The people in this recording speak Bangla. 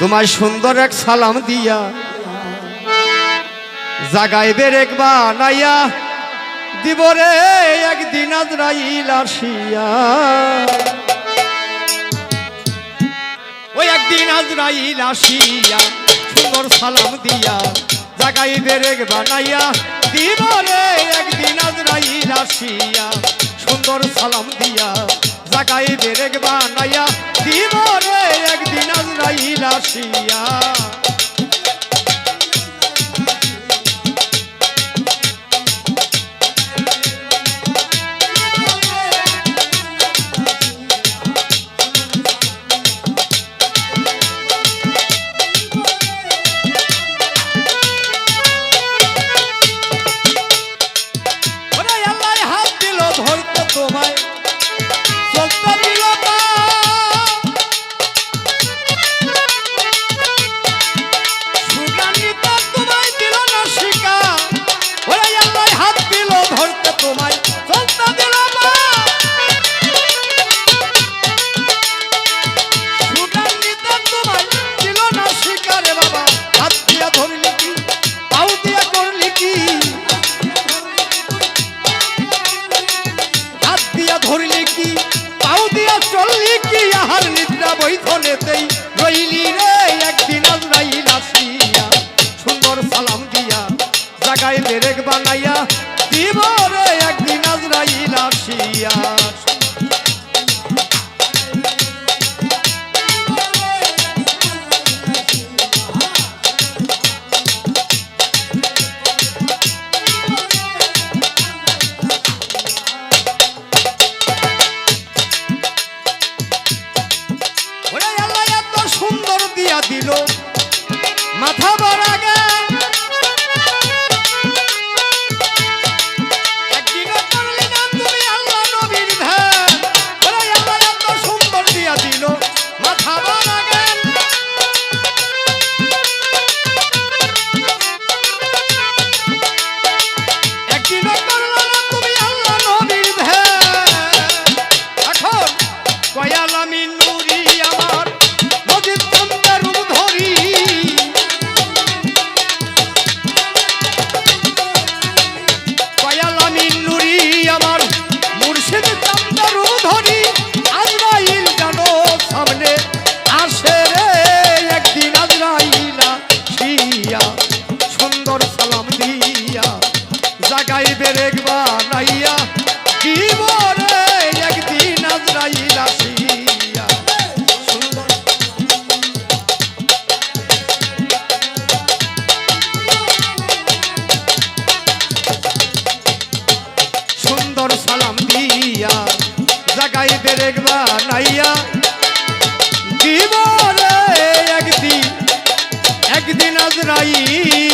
তোমায় সুন্দর এক সালাম দিয়া জাগাইবের এক বানাইয়া দিব রে একদিন আজরাইল আসিয়া। ওই একদিন আজরাইল আসিয়া সুন্দর সালাম দিয়া জাগাইবের এক বানাইয়া দিব রে একদিন আজরাইল আসিয়া। সুন্দর সালাম দিয়া জাগাইবের এক বানাইয়া দিব রে একদিন আজরাইল আসিয়া। তোমায় চলতে দিল না, সুগান্বিত তোমায় দিল না শিকা। ওরে আল্লাহ হাত দিল ধরতে তোমায় চলতে দিল না, সুগান্বিত তোমায় দিল না শিকা। রে বাবা হাত দিয়া ধরলি কি, পাও দিয়া করলি কি, ধরলি কি, পাও দিয়া চললি কি, আহার নিদ্রা বৈঠনেতেই রইলি রে একদিন আজরাইল আসিয়া। সুন্দর সালাম দিয়া জাগাইবের এক বানাইয়া দিব রে একদিন আজরাইল আসিয়া। সুন্দর দিয়া দিল মাথা বড়া গান, একদিনও করলি না তুমি আল্লাহ নবীর ধ্যান। ওরে আল্লাহ এত সুন্দর দিয়া দিল মাথা বড়া গান, একদিনও করলো না তুমি আল্লাহ নবীর ধ্যান। এখন কয়াল আমি নুরি আমার সুন্দর সালাম দিয়া জাগাইবের এক বানাইয়া দিব রে একদিন আজরাইল আসিয়া। সুন্দর সালাম দিয়া জাগাইবের এক বানাইয়া দিব রে একদিন আজরাইল